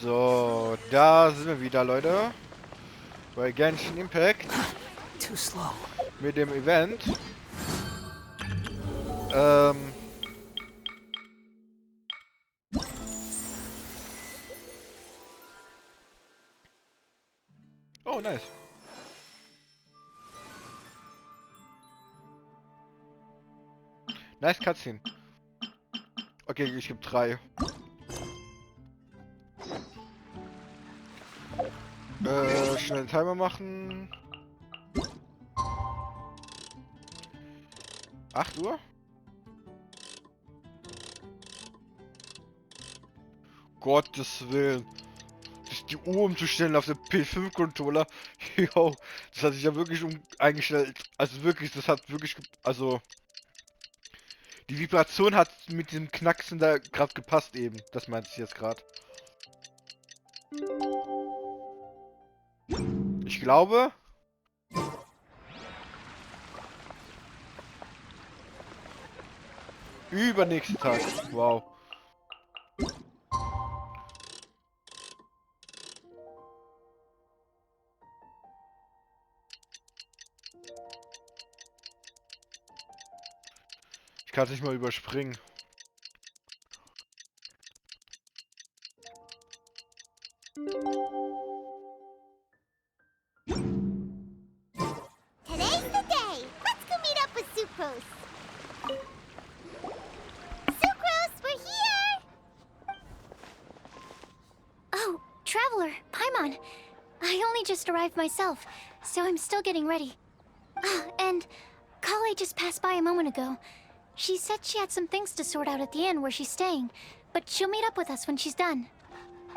So, da sind wir wieder, Leute. Bei Genshin Impact. Too slow. Mit dem Event. Oh, nice. Nice Cutscene. Okay, ich gebe 3. Schnell einen Timer machen. 8 Uhr? Gottes Willen. Die Uhr umzustellen auf den Ps5-Controller. Jo, das hat sich ja wirklich eingestellt. Also wirklich, das hat wirklich... Also... Die Vibration hat mit dem Knacksen da gerade gepasst eben. Das meinte ich jetzt gerade. Ich glaube... Übernächsten Tag. Wow. Ich kann es nicht mal überspringen. Today's the day. Let's go meet up with Sucrose. Sucrose, we're here! Oh, Traveler, Paimon. I only just arrived myself, so I'm still getting ready. Ah, and Kale just passed by a moment ago. She said she had some things to sort out at the inn where she's staying, but she'll meet up with us when she's done.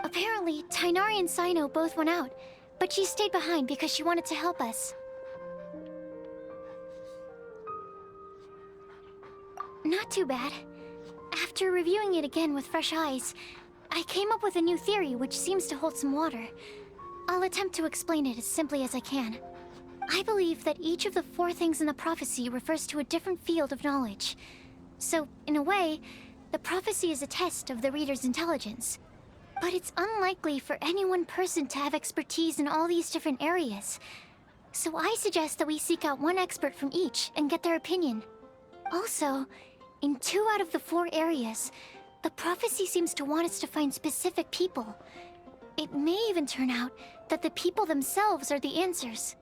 Apparently, Tainari and Sino both went out, but she stayed behind because she wanted to help us. Not too bad. After reviewing it again with fresh eyes, I came up with a new theory which seems to hold some water. I'll attempt to explain it as simply as I can. I believe that each of the 4 things in the prophecy refers to a different field of knowledge. So, in a way, the prophecy is a test of the reader's intelligence. But it's unlikely for any one person to have expertise in all these different areas. So I suggest that we seek out one expert from each and get their opinion. Also, in 2 out of the 4 areas, the prophecy seems to want us to find specific people. It may even turn out that the people themselves are the answers.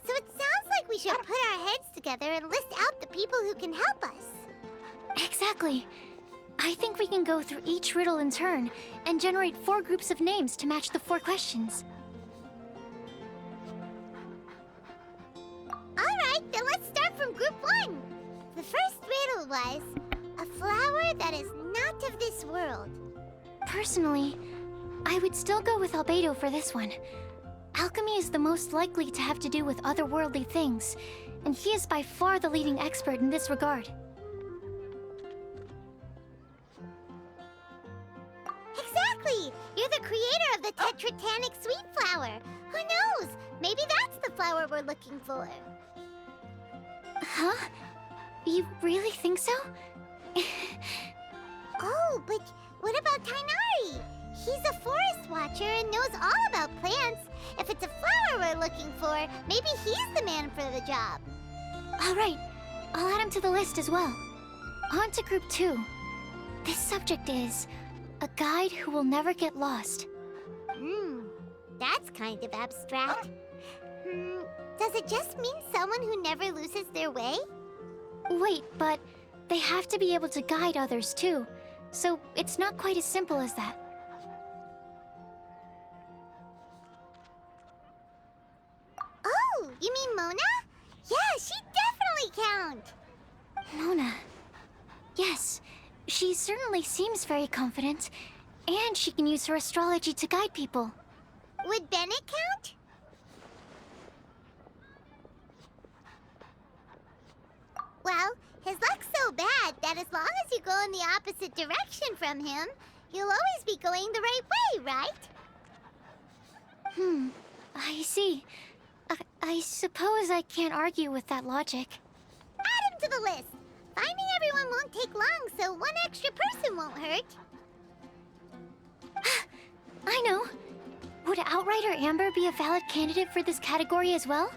So it sounds like we should put our heads together and list out the people who can help us. Exactly. I think we can go through each riddle in turn and generate 4 groups of names to match the 4 questions. Alright, then let's start from group 1. The first riddle was, a flower that is not of this world. Personally, I would still go with Albedo for this one. Alchemy is the most likely to have to do with otherworldly things, and he is by far the leading expert in this regard. Exactly! You're the creator of the Tetratanic sweet flower. Who knows? Maybe that's the flower we're looking for. Huh? You really think so? Oh, but what about Tainari? He's a forest watcher and knows all about plants. If it's a flower we're looking for, maybe he's the man for the job. Alright, I'll add him to the list as well. On to group 2. This subject is a guide who will never get lost. That's kind of abstract. Does it just mean someone who never loses their way? Wait, but they have to be able to guide others too, so it's not quite as simple as that. Oh, you mean Mona? Yeah, she definitely counts. Mona. Yes, she certainly seems very confident, and she can use her astrology to guide people. Would Bennett count? Well, his luck's so bad that as long as you go in the opposite direction from him, you'll always be going the right way, right? I see. I suppose I can't argue with that logic. Add him to the list. Finding everyone won't take long, so one extra person won't hurt. I know. Would Outrider Amber be a valid candidate for this category as well?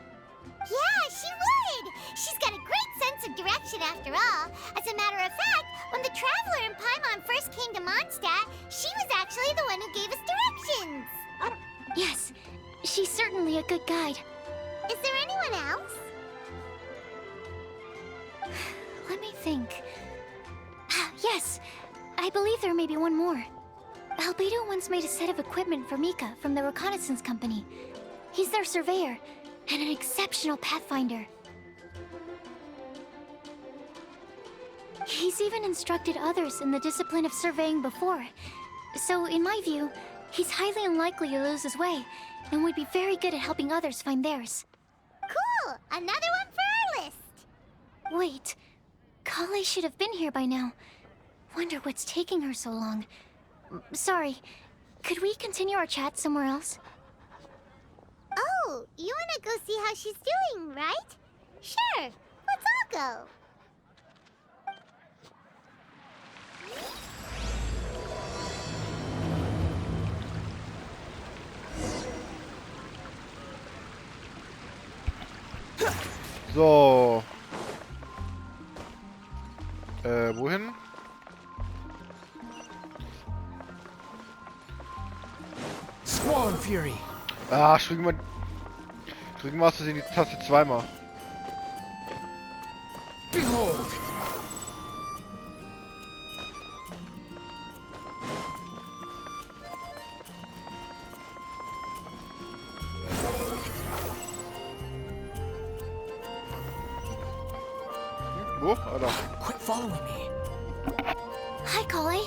Yeah, she would! She's got a great sense of direction after all. As a matter of fact, when the Traveler and Paimon first came to Mondstadt, she was actually the one who gave us directions. Yes, she's certainly a good guide. Is there anyone else? Let me think. Yes, I believe there may be one more. Albedo once made a set of equipment for Mika from the reconnaissance company. He's their surveyor, and an exceptional pathfinder. He's even instructed others in the discipline of surveying before. So, in my view, he's highly unlikely to lose his way, and would be very good at helping others find theirs. Cool! Another one for our list! Wait, Kale should have been here by now. Wonder what's taking her so long. Sorry, could we continue our chat somewhere else? Oh, you wanna go see how she's doing, right? Sure, let's all go. So. Wohin? Squall Fury. Ah, drücken wir aus Versehen die Taste zweimal. Behold. Wo? Ah, da. Quit following me. Hi, Kale.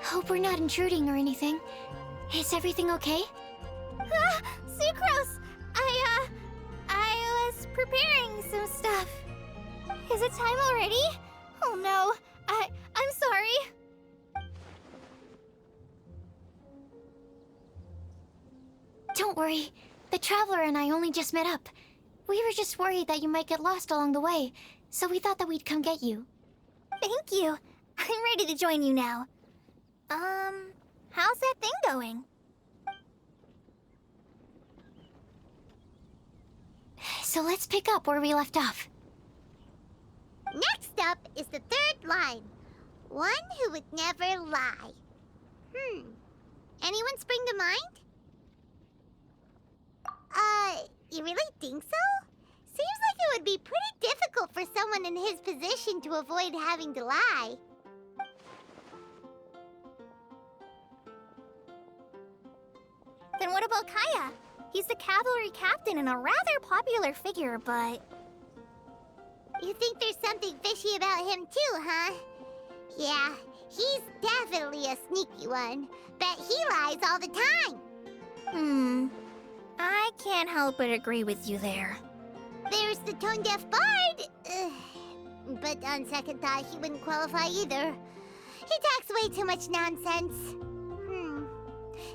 Hope we're not intruding or anything. Is everything okay? Sucrose! I was preparing some stuff. Is it time already? Oh no, I'm sorry. Don't worry. The Traveler and I only just met up. We were just worried that you might get lost along the way, so we thought that we'd come get you. Thank you. I'm ready to join you now. How's that thing going? So let's pick up where we left off. Next up is the third line. One who would never lie. Anyone spring to mind? You really think so? Seems like it would be pretty difficult for someone in his position to avoid having to lie. Then what about Kaya? He's the cavalry captain and a rather popular figure, but... You think there's something fishy about him too, huh? Yeah, he's definitely a sneaky one. Bet he lies all the time. I can't help but agree with you there. There's the tone-deaf bard. But on second thought, he wouldn't qualify either. He talks way too much nonsense.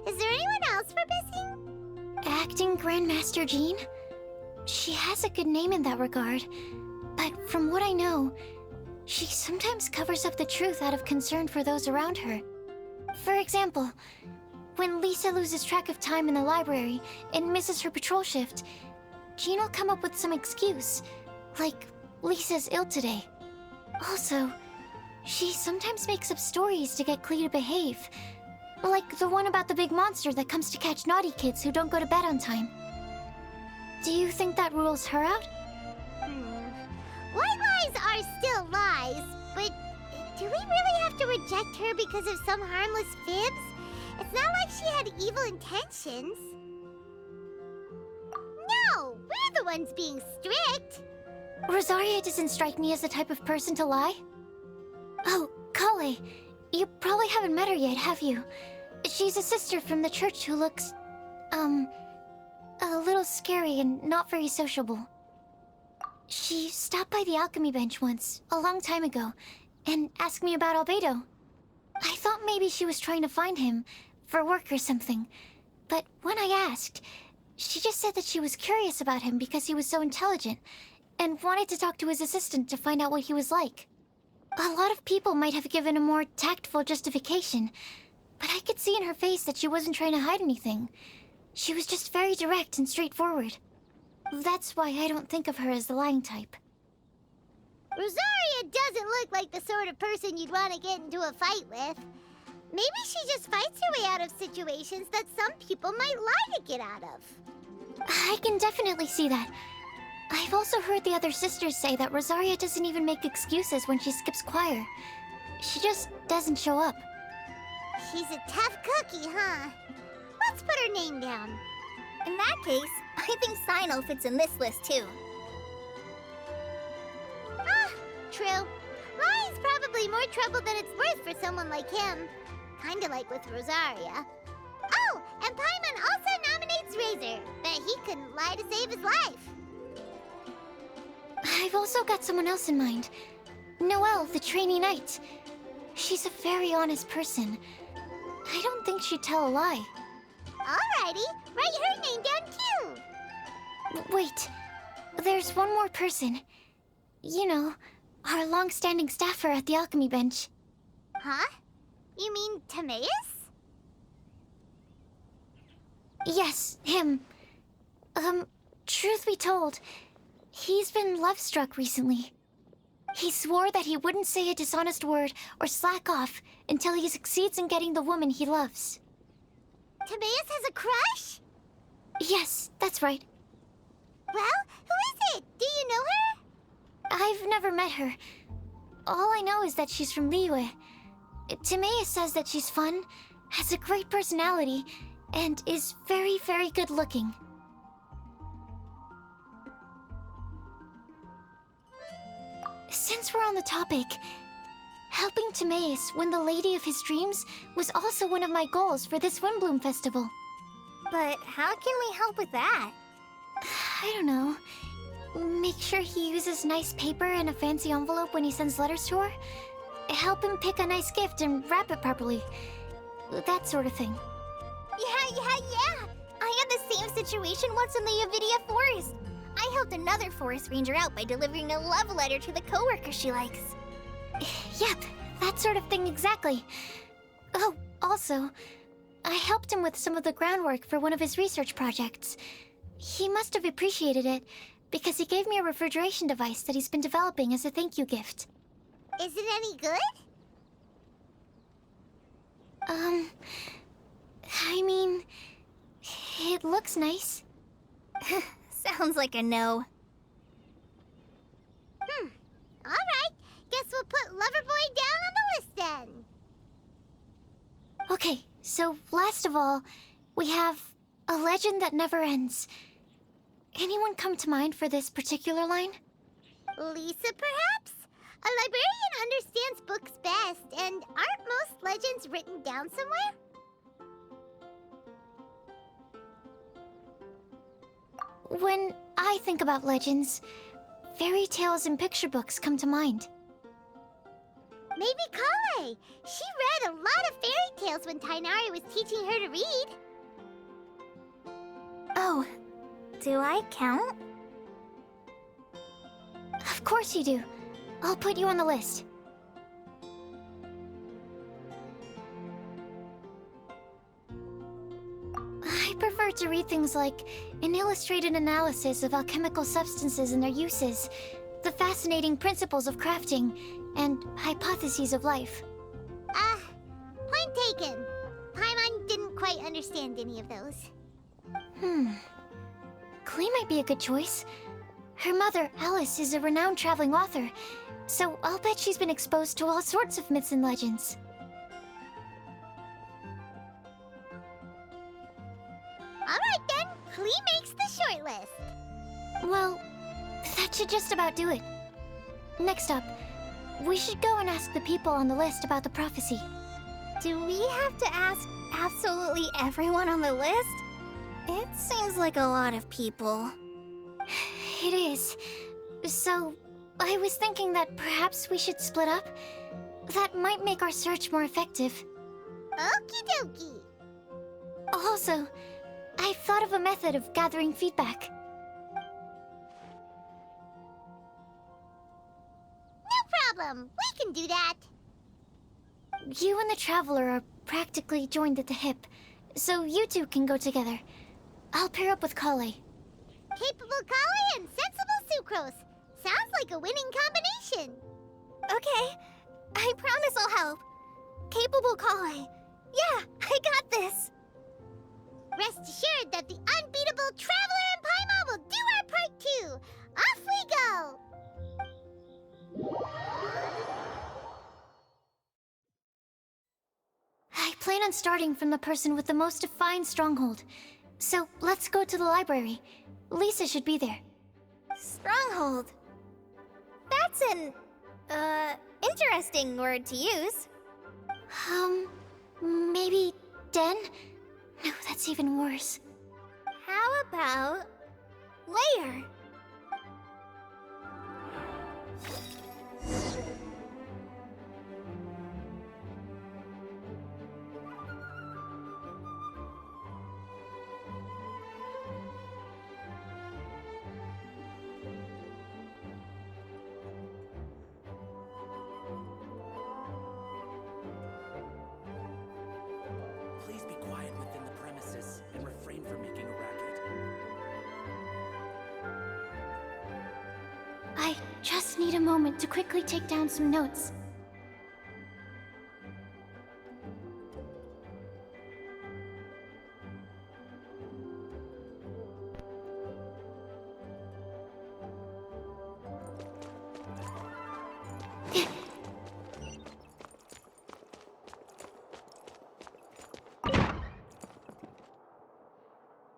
Is there anyone else we're missing? Acting Grandmaster Jean? She has a good name in that regard, but from what I know, she sometimes covers up the truth out of concern for those around her. For example, when Lisa loses track of time in the library and misses her patrol shift, Jean will come up with some excuse, like Lisa's ill today. Also, she sometimes makes up stories to get Klee to behave, like the one about the big monster that comes to catch naughty kids who don't go to bed on time. Do you think that rules her out? White lies are still lies, but do we really have to reject her because of some harmless fibs? It's not like she had evil intentions. No, we're the ones being strict. Rosaria doesn't strike me as the type of person to lie. Oh, Kale, you probably haven't met her yet, have you? She's a sister from the church who looks, a little scary and not very sociable. She stopped by the alchemy bench once, a long time ago, and asked me about Albedo. I thought maybe she was trying to find him, for work or something. But when I asked, she just said that she was curious about him because he was so intelligent, and wanted to talk to his assistant to find out what he was like. A lot of people might have given a more tactful justification, But I could see in her face that she wasn't trying to hide anything. She was just very direct and straightforward. That's why I don't think of her as the lying type. Rosaria doesn't look like the sort of person you'd want to get into a fight with. Maybe she just fights her way out of situations that some people might lie to get out of. I can definitely see that. I've also heard the other sisters say that Rosaria doesn't even make excuses when she skips choir. She just doesn't show up. She's a tough cookie, huh? Let's put her name down. In that case, I think Sino fits in this list too. Ah, true. Lying's probably more trouble than it's worth for someone like him. Kinda like with Rosaria. Oh, and Paimon also nominates Razor, but he couldn't lie to save his life. I've also got someone else in mind. Noelle, the trainee knight. She's a very honest person. I don't think she'd tell a lie. Alrighty, write her name down too. Wait, there's one more person. You know, our long-standing staffer at the alchemy bench. Huh? You mean Timaeus? Yes, him. Truth be told, he's been love-struck recently. He swore that he wouldn't say a dishonest word or slack off until he succeeds in getting the woman he loves. Timaeus has a crush? Yes, that's right. Well, who is it? Do you know her? I've never met her. All I know is that she's from Liyue. Timaeus says that she's fun, has a great personality, and is very, very good looking. Since we're on the topic, helping Timaeus win the lady of his dreams was also one of my goals for this Windbloom Festival. But how can we help with that? I don't know. Make sure he uses nice paper and a fancy envelope when he sends letters to her. Help him pick a nice gift and wrap it properly. That sort of thing. Yeah. I had the same situation once in the Avidia Forest. I helped another forest ranger out by delivering a love letter to the coworker she likes. Yep, that sort of thing exactly. Oh, also, I helped him with some of the groundwork for one of his research projects. He must have appreciated it, because he gave me a refrigeration device that he's been developing as a thank you gift. Is it any good? I mean, it looks nice. Sounds like a no. Alright, guess we'll put Loverboy down on the list then. Okay, so last of all, we have a legend that never ends. Anyone come to mind for this particular line? Lisa, perhaps? A librarian understands books best, and aren't most legends written down somewhere? When I think about legends, fairy tales and picture books come to mind. Maybe Kale. She read a lot of fairy tales when Tainari was teaching her to read. Oh, do I count? Of course you do. I'll put you on the list. I prefer to read things like an illustrated analysis of alchemical substances and their uses, the fascinating principles of crafting, and hypotheses of life. Point taken. Paimon didn't quite understand any of those. Klee might be a good choice. Her mother, Alice, is a renowned traveling author, so I'll bet she's been exposed to all sorts of myths and legends. Alright then, Klee makes the short list. Well, that should just about do it. Next up, we should go and ask the people on the list about the prophecy. Do we have to ask absolutely everyone on the list? It seems like a lot of people. It is. So, I was thinking that perhaps we should split up. That might make our search more effective. Okie dokie. Also, I've thought of a method of gathering feedback. No problem. We can do that. You and the Traveler are practically joined at the hip, so you two can go together. I'll pair up with Kale. Capable Kale and sensible Sucrose. Sounds like a winning combination. Okay, I promise I'll help. Capable Kale. Yeah, I got this. Rest assured that the unbeatable Traveler and Paimon will do our part too. Off we go! I plan on starting from the person with the most defined stronghold. So let's go to the library. Lisa should be there. Stronghold. That's an, interesting word to use. Maybe den? No, that's even worse. How about layer? Please be quiet within the premises and refrain from making a racket. I just need a moment to quickly take down some notes.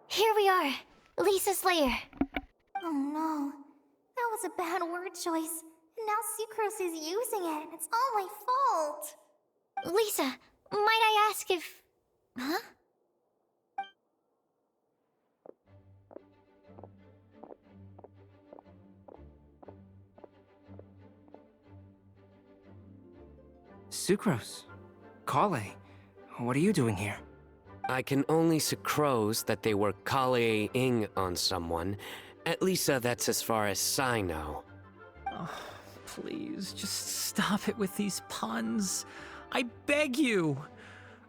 Here we are, Lisa's lair. Oh no, that was a bad word choice. And now Sucrose is using it. It's all my fault. Lisa, might I ask if... Huh? Sucrose. Kale. What are you doing here? I can only sucrose that they were Kale-ing on someone. At least that's as far as I know. Oh, please, just stop it with these puns. I beg you.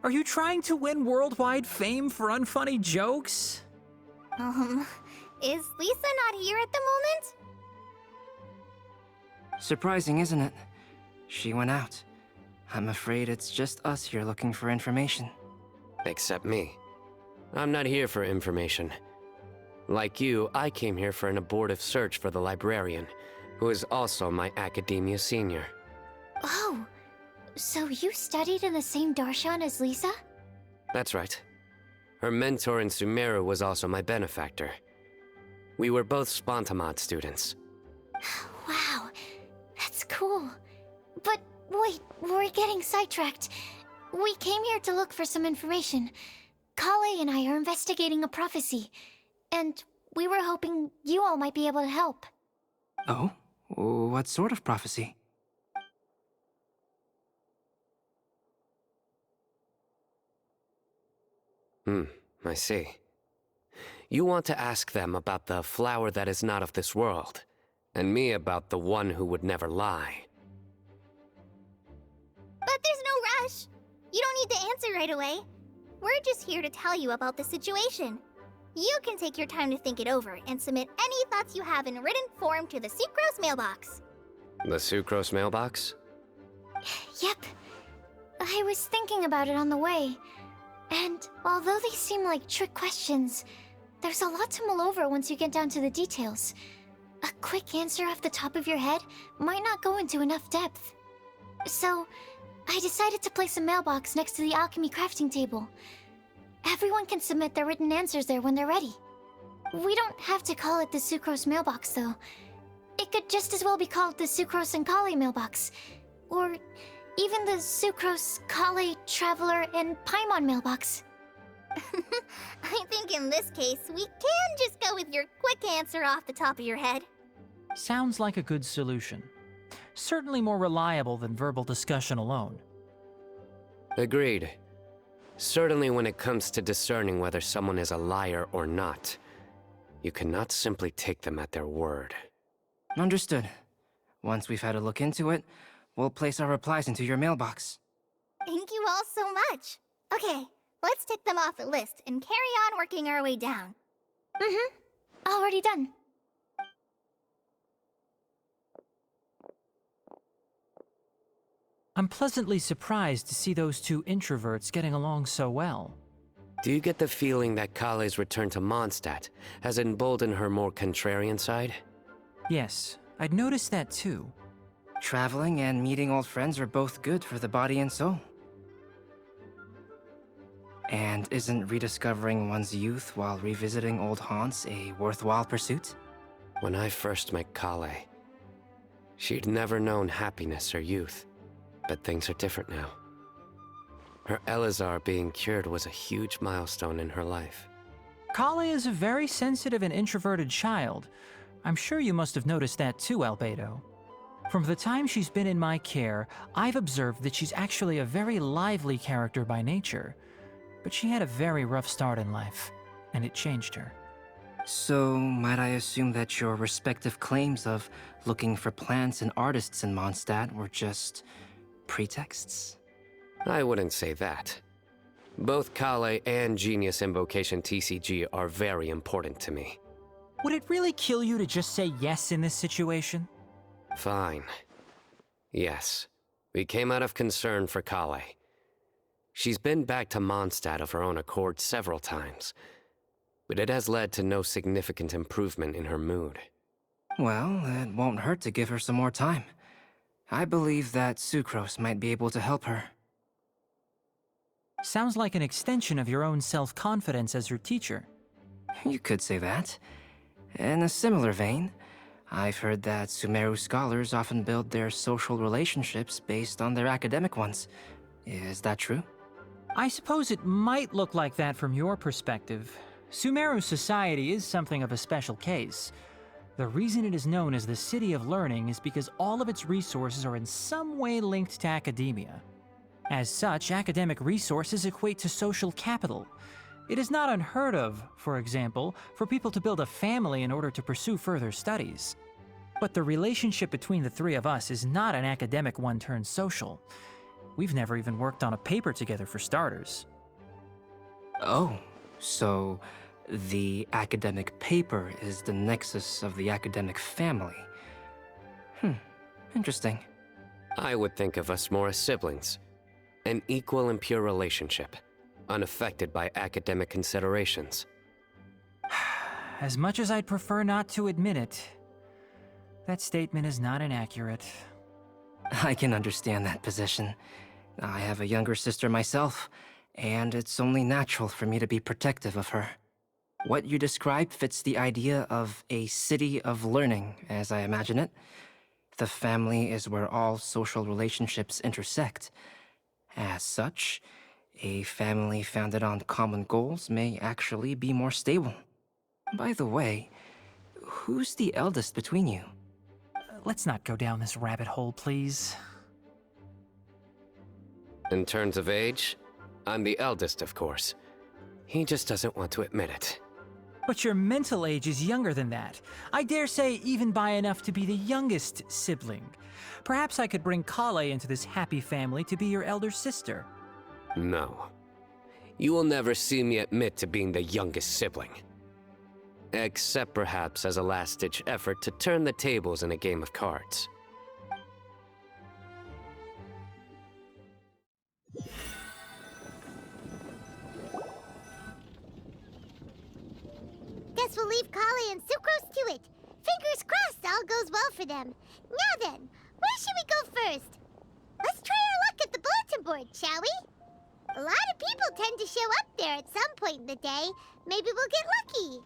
Are you trying to win worldwide fame for unfunny jokes? Is Lisa not here at the moment? Surprising, isn't it? She went out. I'm afraid it's just us here looking for information. Except me. I'm not here for information. Like you, I came here for an abortive search for the librarian, who is also my academia senior. Oh, so you studied in the same darshan as Lisa? That's right. Her mentor in Sumeru was also my benefactor. We were both Spontamod students. Wow, that's cool. But wait, we're getting sidetracked. We came here to look for some information. Kale and I are investigating a prophecy, and we were hoping you all might be able to help. Oh? What sort of prophecy? I see. You want to ask them about the flower that is not of this world, and me about the one who would never lie. But there's no rush. You don't need to answer right away. We're just here to tell you about the situation. You can take your time to think it over and submit any thoughts you have in written form to the Sucrose mailbox. The Sucrose mailbox? Yep. I was thinking about it on the way. And although they seem like trick questions, there's a lot to mull over once you get down to the details. A quick answer off the top of your head might not go into enough depth. So, I decided to place a mailbox next to the alchemy crafting table. Everyone can submit their written answers there when they're ready. We don't have to call it the Sucrose mailbox, though. It could just as well be called the Sucrose and Kale mailbox. Or even the Sucrose, Kale, Traveler, and Paimon mailbox. I think in this case, we can just go with your quick answer off the top of your head. Sounds like a good solution. Certainly more reliable than verbal discussion alone. Agreed. Certainly when it comes to discerning whether someone is a liar or not, you cannot simply take them at their word. Understood. Once we've had a look into it, we'll place our replies into your mailbox. Thank you all so much. Okay, let's tick them off the list and carry on working our way down. Already done. I'm pleasantly surprised to see those two introverts getting along so well. Do you get the feeling that Kale's return to Mondstadt has emboldened her more contrarian side? Yes, I'd noticed that too. Traveling and meeting old friends are both good for the body and soul. And isn't rediscovering one's youth while revisiting old haunts a worthwhile pursuit? When I first met Kale, she'd never known happiness or youth. But things are different now. Her Elazar being cured was a huge milestone in her life. Kale is a very sensitive and introverted child. I'm sure you must have noticed that too, Albedo. From the time she's been in my care, I've observed that she's actually a very lively character by nature. But she had a very rough start in life, and it changed her. So, might I assume that your respective claims of looking for plants and artists in Mondstadt were just pretexts? I wouldn't say that. Both Kale and Genius Invocation TCG are very important to me. Would it really kill you to just say yes in this situation? Fine. Yes. We came out of concern for Kale. She's been back to Mondstadt of her own accord several times, but it has led to no significant improvement in her mood. Well, it won't hurt to give her some more time. I believe that Sucrose might be able to help her. Sounds like an extension of your own self-confidence as her teacher. You could say that. In a similar vein, I've heard that Sumeru scholars often build their social relationships based on their academic ones. Is that true? I suppose it might look like that from your perspective. Sumeru society is something of a special case. The reason it is known as the City of Learning is because all of its resources are in some way linked to academia. As such, academic resources equate to social capital. It is not unheard of, for example, for people to build a family in order to pursue further studies. But the relationship between the three of us is not an academic one turned social. We've never even worked on a paper together for starters. Oh, so the academic paper is the nexus of the academic family. Interesting. I would think of us more as siblings. An equal and pure relationship, unaffected by academic considerations. As much as I'd prefer not to admit it, that statement is not inaccurate. I can understand that position. I have a younger sister myself, and it's only natural for me to be protective of her. What you describe fits the idea of a city of learning, as I imagine it. The family is where all social relationships intersect. As such, a family founded on common goals may actually be more stable. By the way, who's the eldest between you? Let's not go down this rabbit hole, please. In terms of age, I'm the eldest, of course. He just doesn't want to admit it. But your mental age is younger than that. I dare say even by enough to be the youngest sibling. Perhaps I could bring Kale into this happy family to be your elder sister. No. You will never see me admit to being the youngest sibling. Except perhaps as a last-ditch effort to turn the tables in a game of cards. Guess we'll leave Kale and Sucrose to it. Fingers crossed all goes well for them. Now then, where should we go first? Let's try our luck at the bulletin board, shall we? A lot of people tend to show up there at some point in the day. Maybe we'll get lucky.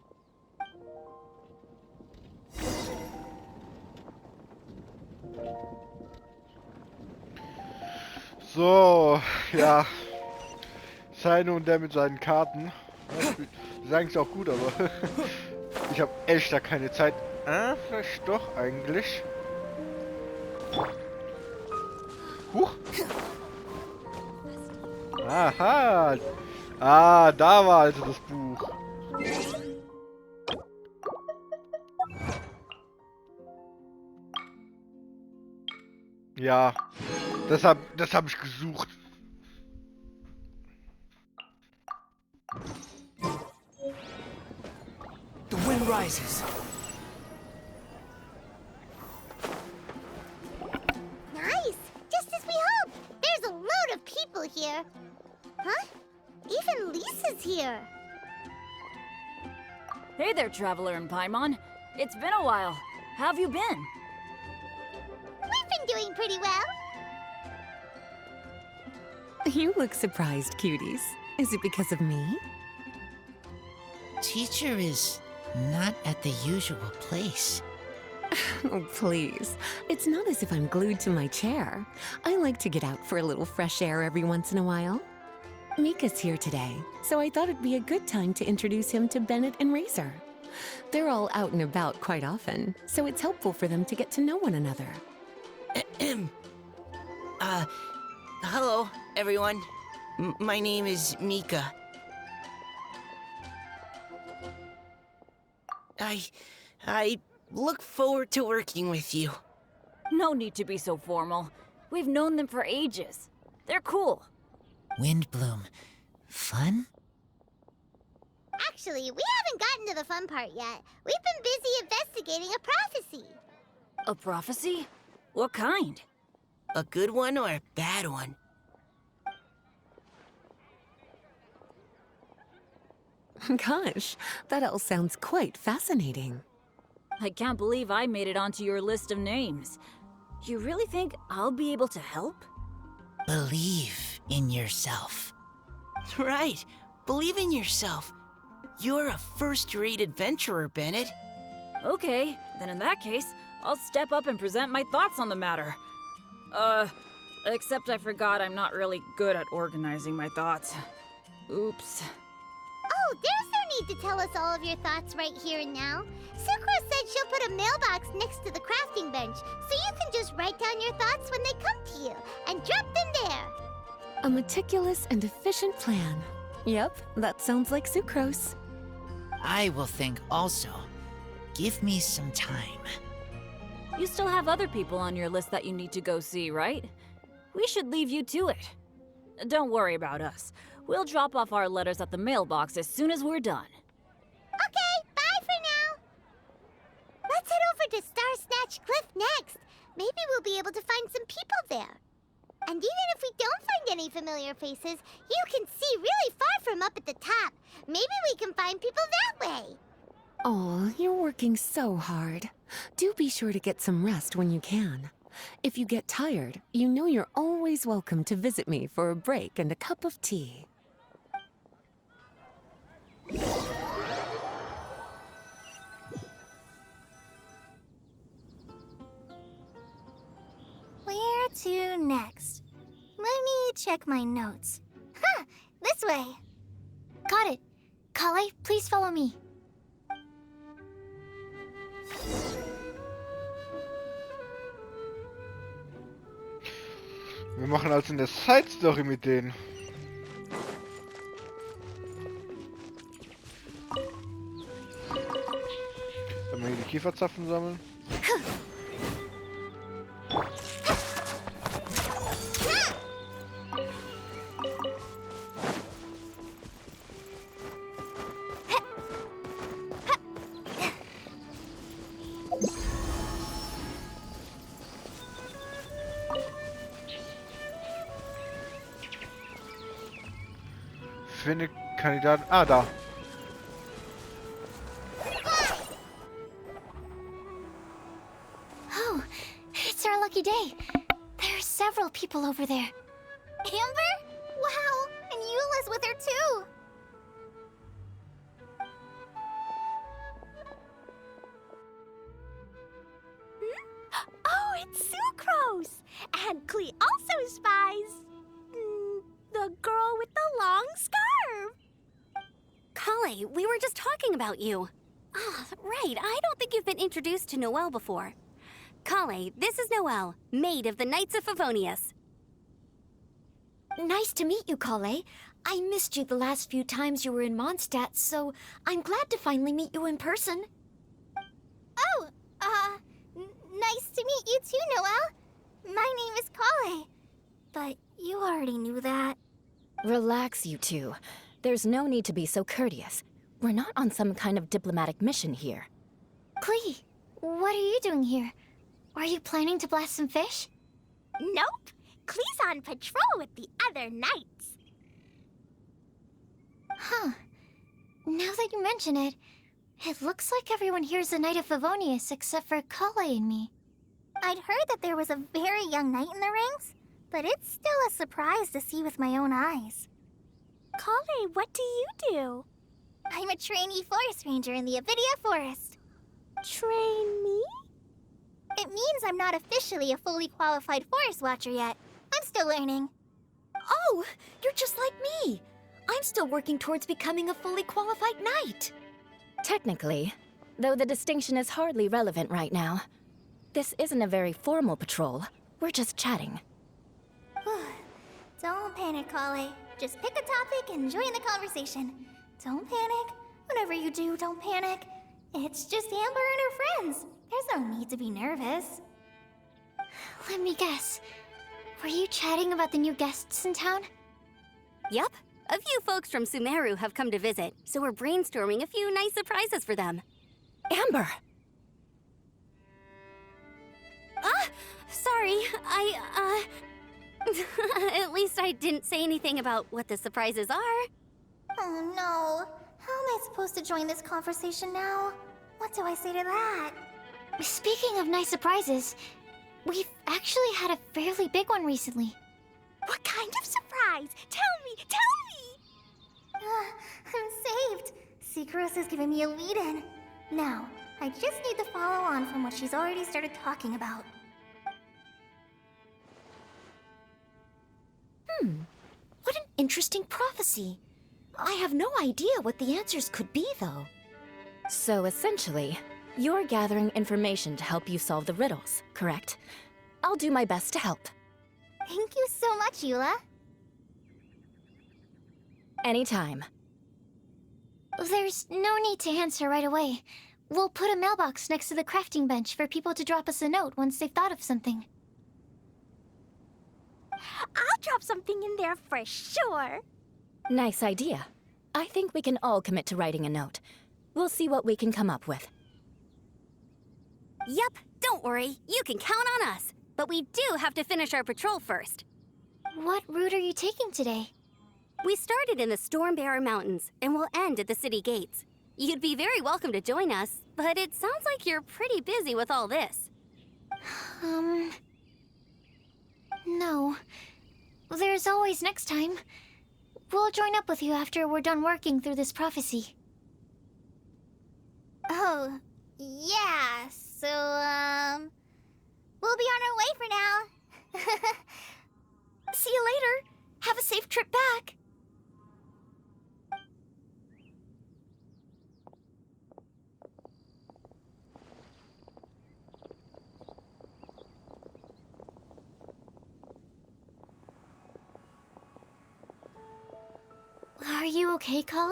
So, ja. Seine und der mit seinen Karten. Ja, ist eigentlich auch gut, aber ich habe echt da keine Zeit. Vielleicht doch eigentlich. Huch. Aha. Ah, da war also das Buch. Ja, das hab ich gesucht. moon rises. Nice! Just as we hoped! There's a load of people here. Huh? Even Lisa's here. Hey there, Traveler in Paimon. It's been a while. How have you been? We've been doing pretty well. You look surprised, cuties. Is it because of me? Teacher is not at the usual place. Oh, please. It's not as if I'm glued to my chair. I like to get out for a little fresh air every once in a while. Mika's here today, so I thought it'd be a good time to introduce him to Bennett and Razor. They're all out and about quite often, so it's helpful for them to get to know one another. Hello, everyone. My name is Mika. I look forward to working with you. No need to be so formal. We've known them for ages. They're cool. Windbloom. Fun? Actually, we haven't gotten to the fun part yet. We've been busy investigating a prophecy. A prophecy? What kind? A good one or a bad one? Gosh, that all sounds quite fascinating. I can't believe I made it onto your list of names. You really think I'll be able to help? Believe in yourself. Right. Believe in yourself. You're a first-rate adventurer, Bennett. Okay, then in that case, I'll step up and present my thoughts on the matter. Except I forgot I'm not really good at organizing my thoughts. Oops. Oh, there's no need to tell us all of your thoughts right here and now. Sucro said she'll put a mailbox next to the crafting bench, so you can just write down your thoughts when they come to you, and drop them there. A meticulous and efficient plan. Yep, that sounds like sucrose. I will think also. Give me some time. You still have other people on your list that you need to go see, right? We should leave you to it. Don't worry about us. We'll drop off our letters at the mailbox as soon as we're done. Okay, bye for now. Let's head over to Star Snatch Cliff next. Maybe we'll be able to find some people there. And even if we don't find any familiar faces, you can see really far from up at the top. Maybe we can find people that way. Oh, you're working so hard. Do be sure to get some rest when you can. If you get tired, you know you're always welcome to visit me for a break and a cup of tea. Where to next? Let me check my notes. Huh, this way. Got it. Kale, please follow me. Wir machen also eine Side-Story mit denen. Wenn wir hier die Kieferzapfen sammeln. Finde Kandidaten. Ah, da. Oh, it's our lucky day. There are several people over there. Amber? Wow, and Eula's with her too. Oh, it's Sucrose! And Klee also spies the girl with the long scarf. Kale, we were just talking about you. Ah, right. I don't think you've been introduced to Noelle before. Kale, this is Noelle, maid of the Knights of Favonius. Nice to meet you, Kale. I missed you the last few times you were in Mondstadt, so I'm glad to finally meet you in person. Oh, nice to meet you too, Noelle. My name is Kale. But you already knew that. Relax, you two. There's no need to be so courteous. We're not on some kind of diplomatic mission here. Klee, what are you doing here? Are you planning to blast some fish? Nope. Klee's on patrol with the other knights. Huh. Now that you mention it, it looks like everyone here is a Knight of Favonius except for Kale and me. I'd heard that there was a very young knight in the ranks, but it's still a surprise to see with my own eyes. Kale, what do you do? I'm a trainee forest ranger in the Avidia Forest. Trainee? It means I'm not officially a fully qualified forest watcher yet. I'm still learning. Oh, you're just like me. I'm still working towards becoming a fully qualified knight. Technically, though the distinction is hardly relevant right now. This isn't a very formal patrol. We're just chatting. Don't panic, Kale. Just pick a topic and join the conversation. Don't panic. Whatever you do, don't panic. It's just Amber and her friends. There's no need to be nervous. Let me guess. Were you chatting about the new guests in town? Yup. A few folks from Sumeru have come to visit, so we're brainstorming a few nice surprises for them. Amber! Sorry, At least I didn't say anything about what the surprises are. Oh no. How am I supposed to join this conversation now? What do I say to that? Speaking of nice surprises, we've actually had a fairly big one recently. What kind of surprise? Tell me! I'm saved. Secros has given me a lead-in. Now, I just need to follow on from what she's already started talking about. What an interesting prophecy. I have no idea what the answers could be, though. So essentially, you're gathering information to help you solve the riddles, correct? I'll do my best to help. Thank you so much, Eula. Anytime. There's no need to answer right away. We'll put a mailbox next to the crafting bench for people to drop us a note once they've thought of something. I'll drop something in there for sure. Nice idea. I think we can all commit to writing a note. We'll see what we can come up with. Yep, don't worry. You can count on us. But we do have to finish our patrol first. What route are you taking today? We started in the Stormbearer Mountains, and we'll end at the city gates. You'd be very welcome to join us, but it sounds like you're pretty busy with all this. No. There's always next time. We'll join up with you after we're done working through this prophecy. Oh, yeah, so, we'll be on our way for now. See you later. Have a safe trip back. Are you okay, Kale?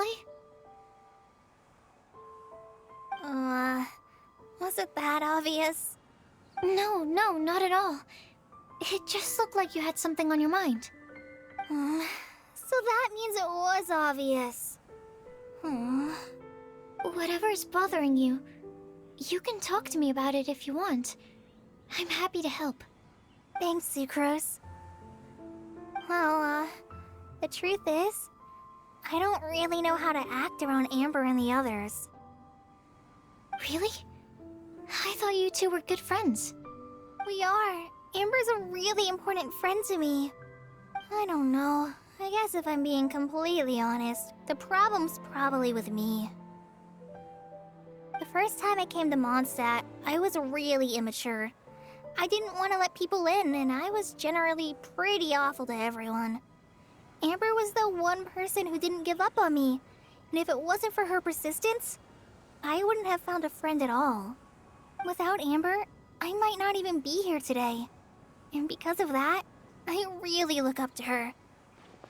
Was it that obvious? No, not at all. It just looked like you had something on your mind. So that means it was obvious. Whatever's bothering you, you can talk to me about it if you want. I'm happy to help. Thanks, Sucrose. Well, the truth is, I don't really know how to act around Amber and the others. Really? I thought you two were good friends. We are. Amber's a really important friend to me. I don't know. I guess if I'm being completely honest, the problem's probably with me. The first time I came to Mondstadt, I was really immature. I didn't want to let people in, and I was generally pretty awful to everyone. Amber was the one person who didn't give up on me, and if it wasn't for her persistence, I wouldn't have found a friend at all. Without Amber, I might not even be here today. And because of that, I really look up to her.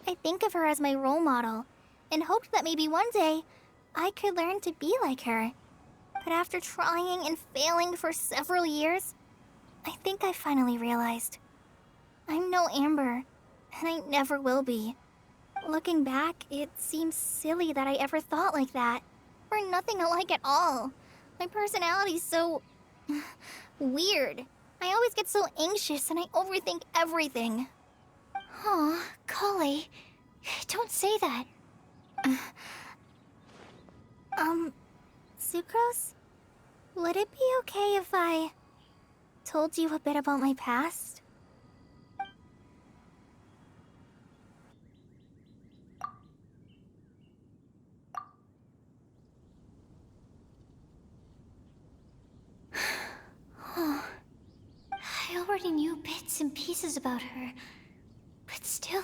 I think of her as my role model, and hoped that maybe one day, I could learn to be like her. But after trying and failing for several years, I think I finally realized. I'm no Amber, and I never will be. Looking back, it seems silly that I ever thought like that. We're nothing alike at all. My personality's so... weird. I always get so anxious and I overthink everything. Aw, Kale. Don't say that. Sucrose? Would it be okay if I told you a bit about my past? Oh, I already knew bits and pieces about her. But still,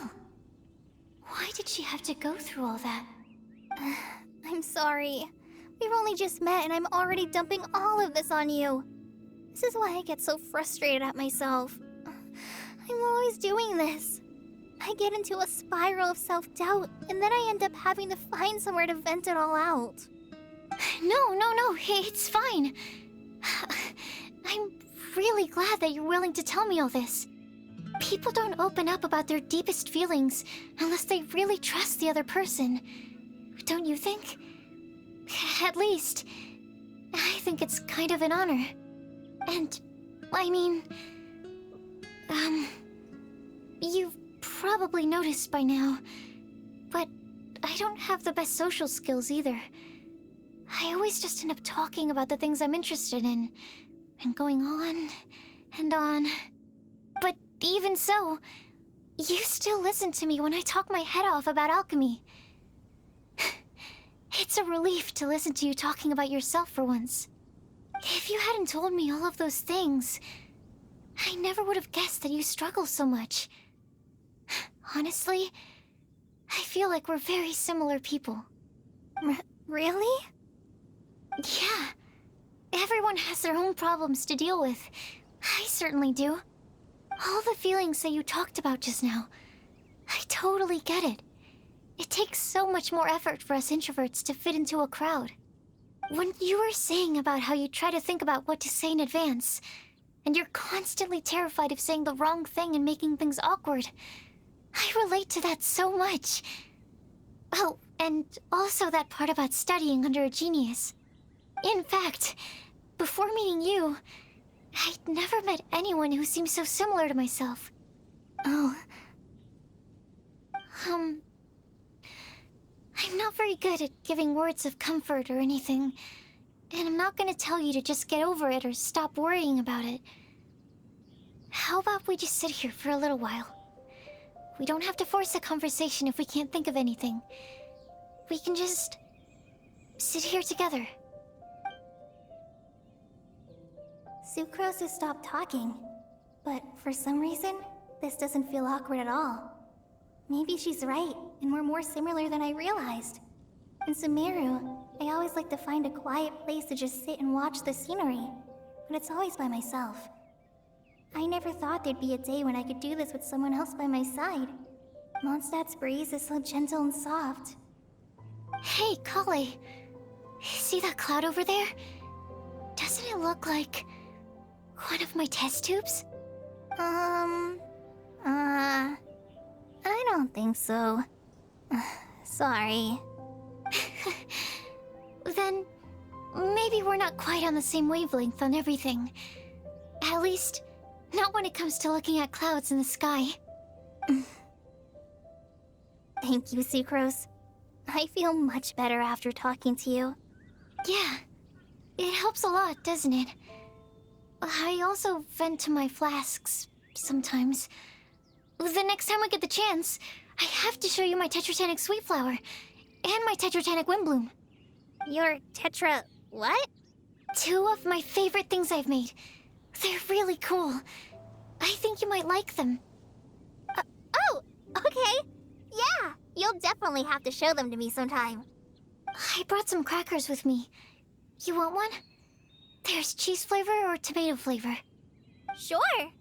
why did she have to go through all that? I'm sorry. We've only just met and I'm already dumping all of this on you. This is why I get so frustrated at myself. I'm always doing this. I get into a spiral of self-doubt, and then I end up having to find somewhere to vent it all out. No, it's fine. I'm really glad that you're willing to tell me all this. People don't open up about their deepest feelings unless they really trust the other person. Don't you think? At least, I think it's kind of an honor. And, I mean... you've probably noticed by now, but I don't have the best social skills either. I always just end up talking about the things I'm interested in, and going on and on. But even so, you still listen to me when I talk my head off about alchemy. It's a relief to listen to you talking about yourself for once. If you hadn't told me all of those things, I never would have guessed that you struggle so much. Honestly, I feel like we're very similar people. Really? Yeah. Everyone has their own problems to deal with. I certainly do. All the feelings that you talked about just now, I totally get it. It takes so much more effort for us introverts to fit into a crowd. When you were saying about how you try to think about what to say in advance, and you're constantly terrified of saying the wrong thing and making things awkward, I relate to that so much. Oh, and also that part about studying under a genius. In fact, before meeting you, I'd never met anyone who seemed so similar to myself. Oh. I'm not very good at giving words of comfort or anything, and I'm not gonna tell you to just get over it or stop worrying about it. How about we just sit here for a little while? We don't have to force a conversation if we can't think of anything. We can just sit here together. Sucrose has stopped talking, but for some reason, this doesn't feel awkward at all. Maybe she's right, and we're more similar than I realized. In Sumeru, I always like to find a quiet place to just sit and watch the scenery, but it's always by myself. I never thought there'd be a day when I could do this with someone else by my side. Mondstadt's breeze is so gentle and soft. Hey, Kale. See that cloud over there? Doesn't it look like one of my test tubes? I don't think so. Sorry. Then, maybe we're not quite on the same wavelength on everything. At least, not when it comes to looking at clouds in the sky. Thank you, Sucrose. I feel much better after talking to you. Yeah, it helps a lot, doesn't it? I also vent to my flasks sometimes. The next time I get the chance, I have to show you my Tetratanic Sweet Flower and my Tetratanic Windbloom. Your Tetra... what? 2 of my favorite things I've made. They're really cool. I think you might like them. Oh, okay. Yeah, you'll definitely have to show them to me sometime. I brought some crackers with me. You want one? There's cheese flavor or tomato flavor. Sure.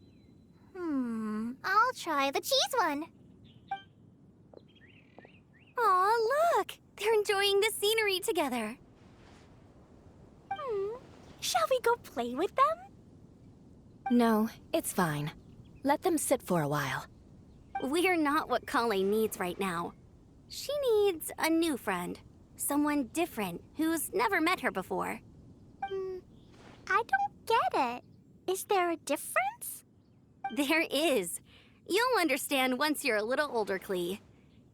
I'll try the cheese one. Aw, look! They're enjoying the scenery together. Shall we go play with them? No, it's fine. Let them sit for a while. We're not what Kale needs right now. She needs a new friend. someone different who's never met her before. I don't get it. Is there a difference? There is. You'll understand once you're a little older, Klee.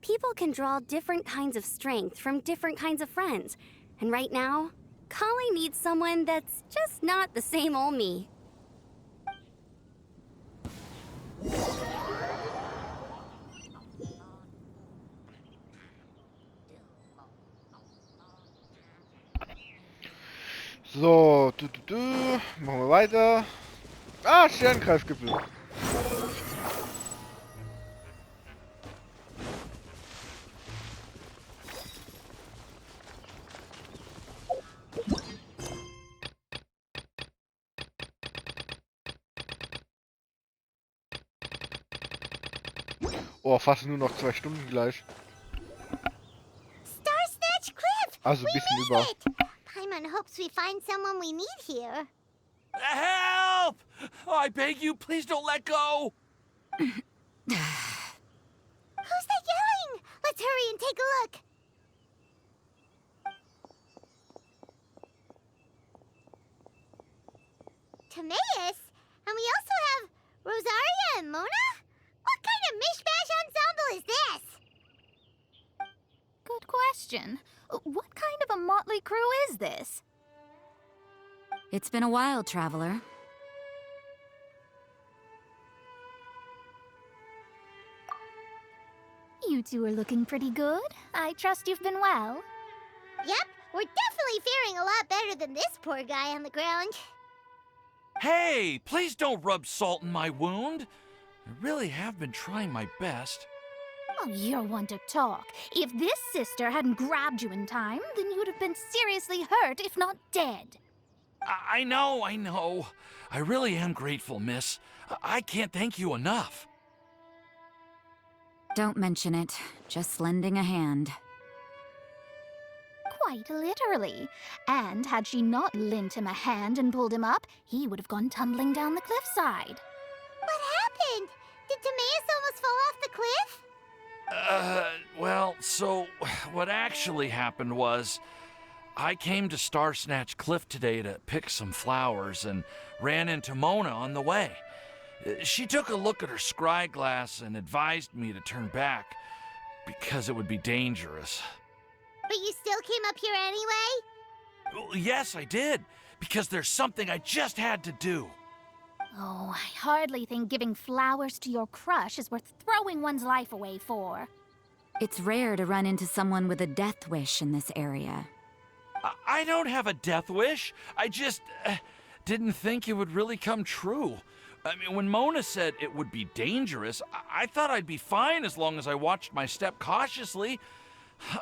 People can draw different kinds of strength from different kinds of friends. And right now, Kali needs someone that's just not the same old me. So, machen wir weiter. Ah, Sternkreisgipfel. Oh, fast nur noch 2 Stunden gleich. Star Snatch Cliff! Also ein bisschen über. It! Paimon hopes we find someone we need here. Help! Oh, I beg you, please don't let go! Who's that yelling? Let's hurry and take a look. Timaeus? And we also have Rosaria and Mona? What kind of mishmash ensemble is this? Good question. What kind of a motley crew is this? It's been a while, Traveler. You two are looking pretty good. I trust you've been well. Yep, we're definitely faring a lot better than this poor guy on the ground. Hey, please don't rub salt in my wound. I really have been trying my best. Oh, you're one to talk. If this sister hadn't grabbed you in time, then you'd have been seriously hurt, if not dead. I know. I really am grateful, miss. I can't thank you enough. Don't mention it. Just lending a hand. Quite literally. And had she not lent him a hand and pulled him up, he would have gone tumbling down the cliffside. What happened? Did Timaeus almost fall off the cliff? Well, so what actually happened was I came to Star Snatch Cliff today to pick some flowers and ran into Mona on the way. She took a look at her scry glass and advised me to turn back because it would be dangerous. But you still came up here anyway? Well, yes, I did, because there's something I just had to do. Oh, I hardly think giving flowers to your crush is worth throwing one's life away for. It's rare to run into someone with a death wish in this area. I don't have a death wish. I just didn't think it would really come true. I mean, when Mona said it would be dangerous, I thought I'd be fine as long as I watched my step cautiously.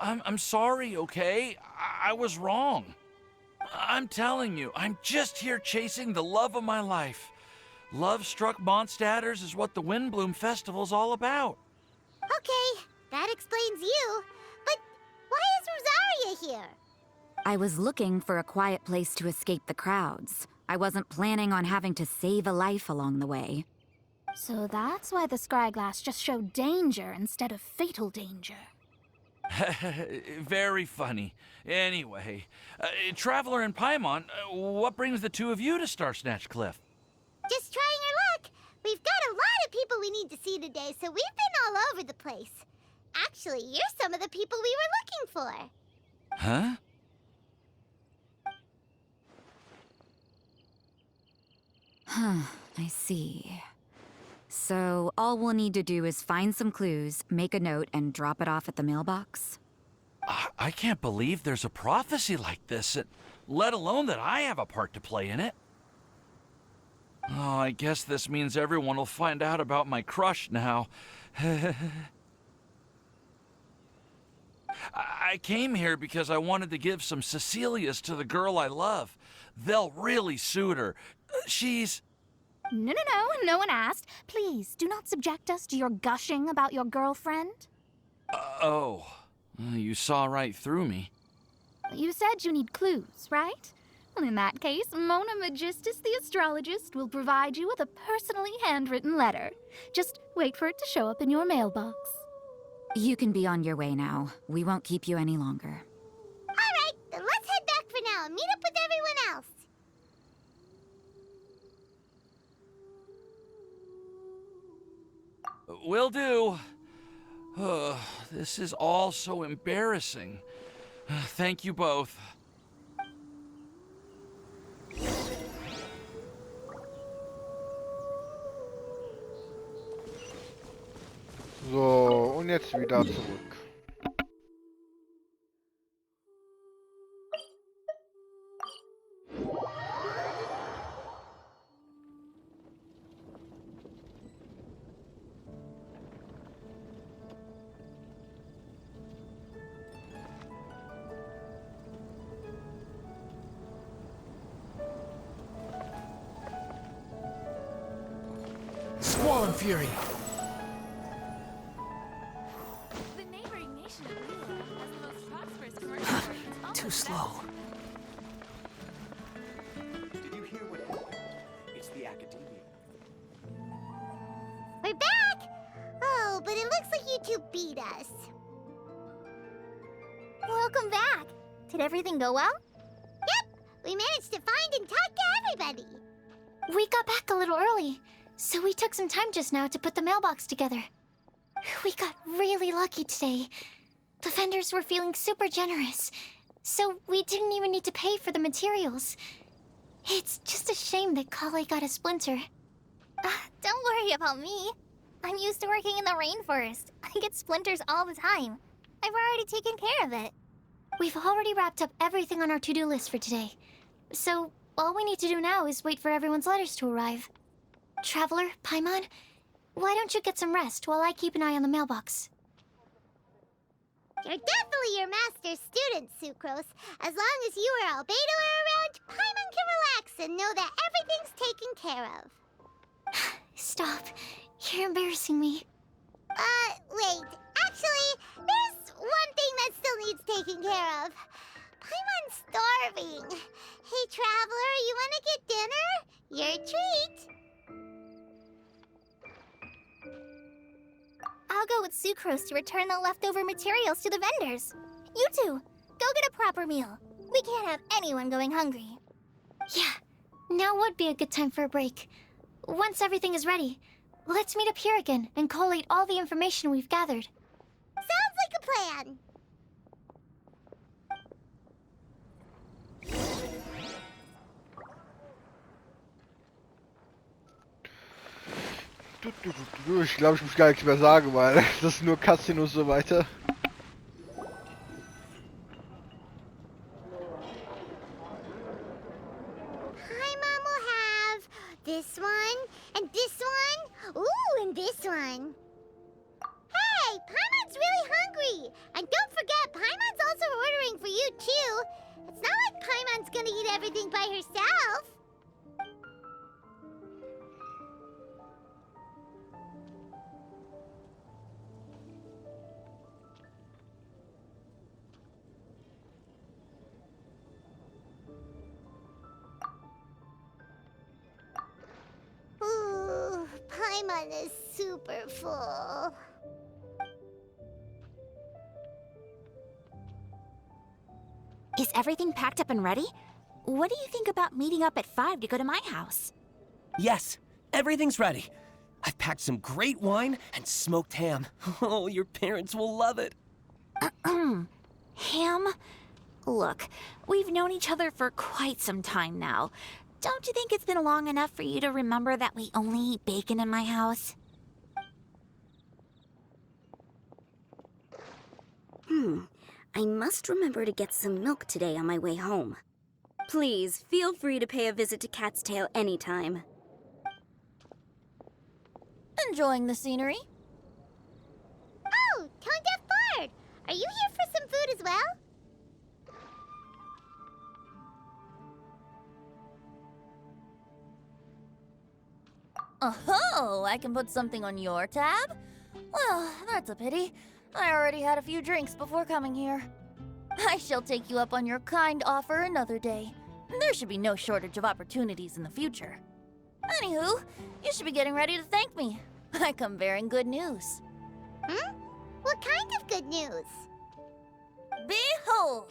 I'm sorry, okay? I was wrong. I'm telling you, I'm just here chasing the love of my life. Love-struck Mondstadters is what the Windbloom Festival's all about. Okay, that explains you. But why is Rosaria here? I was looking for a quiet place to escape the crowds. I wasn't planning on having to save a life along the way. So that's why the scryglass just showed danger instead of fatal danger. Very funny. Anyway, Traveler and Paimon, what brings the two of you to Star Snatch Cliff? Just trying our luck. We've got a lot of people we need to see today, so we've been all over the place. Actually, you're some of the people we were looking for. Huh? I see. So, all we'll need to do is find some clues, make a note, and drop it off at the mailbox? I can't believe there's a prophecy like this, let alone that I have a part to play in it. Oh, I guess this means everyone will find out about my crush now. I came here because I wanted to give some Cecilias to the girl I love. They'll really suit her. She's... No one asked. Please, do not subject us to your gushing about your girlfriend. Oh, you saw right through me. You said you need clues, right? Well, in that case, Mona Magistus the astrologist will provide you with a personally handwritten letter. Just wait for it to show up in your mailbox. You can be on your way now. We won't keep you any longer. Will do. This is all so embarrassing. Thank you both. So, und jetzt wieder zurück. Squall and Fury. The neighboring nation of Lua has the most prosperous commercial markets. Too slow. Did you hear what happened? It's the academia. We're back! Oh, but it looks like you two beat us. Welcome back. Did everything go well? Yep! We managed to find and talk to everybody. We got back a little early, so we took some time just now to put the mailbox together. We got really lucky today. The vendors were feeling super generous, so we didn't even need to pay for the materials. It's just a shame that Kale got a splinter. Don't worry about me. I'm used to working in the rainforest. I get splinters all the time. I've already taken care of it. We've already wrapped up everything on our to-do list for today. So, all we need to do now is wait for everyone's letters to arrive. Traveler, Paimon, why don't you get some rest while I keep an eye on the mailbox? You're definitely your master's student, Sucrose. As long as you or Albedo are around, Paimon can relax and know that everything's taken care of. Stop. You're embarrassing me. Wait. Actually, there's one thing that still needs taking care of. Paimon's starving. Hey, Traveler, you wanna get dinner? Your treat. I'll go with Sucrose to return the leftover materials to the vendors. You two, go get a proper meal. We can't have anyone going hungry. Yeah, now would be a good time for a break. Once everything is ready, let's meet up here again and collate all the information we've gathered. Sounds like a plan. Ich glaube, ich muss gar nichts mehr sagen, weil das ist nur Cutscene und so weiter. Paimon will have this one, and this one, ooh, and this one. Hey, Paimon's really hungry! And don't forget, Paimon's also ordering for you, too. It's not like Paimon's gonna eat everything by herself. Ooh, Paimon is super full. Is everything packed up and ready? What do you think about meeting up at 5 to go to my house? Yes, everything's ready. I've packed some great wine and smoked ham. Oh, your parents will love it. Ham? Look, we've known each other for quite some time now. Don't you think it's been long enough for you to remember that we only eat bacon in my house? I must remember to get some milk today on my way home. Please, feel free to pay a visit to Cat's Tail anytime. Enjoying the scenery? Oh, Tone Deaf Bard! Are you here for some food as well? Oh, I can put something on your tab? Well, that's a pity. I already had a few drinks before coming here. I shall take you up on your kind offer another day. There should be no shortage of opportunities in the future. Anywho, you should be getting ready to thank me. I come bearing good news. What kind of good news? Behold!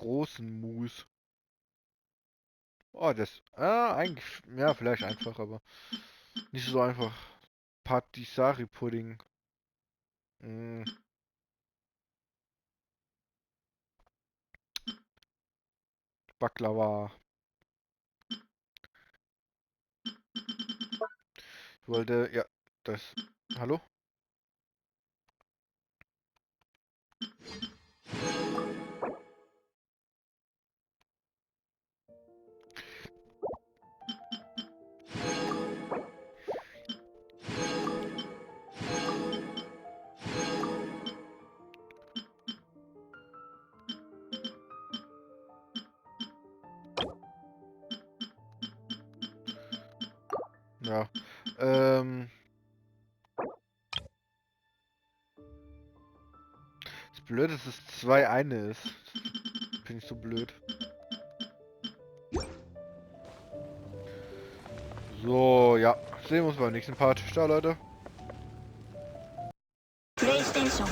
großen Mousse. Oh, das. Ah, eigentlich. Ja, vielleicht einfach, aber nicht so einfach. Patisserie-Pudding. Mm, Baklava. Ich wollte. Ja, das. Hallo? Ja. Das Blöde ist, dass es zwei eine ist. Finde ich so blöd. So, ja. Sehen wir uns beim nächsten Part. Ciao, Leute. PlayStation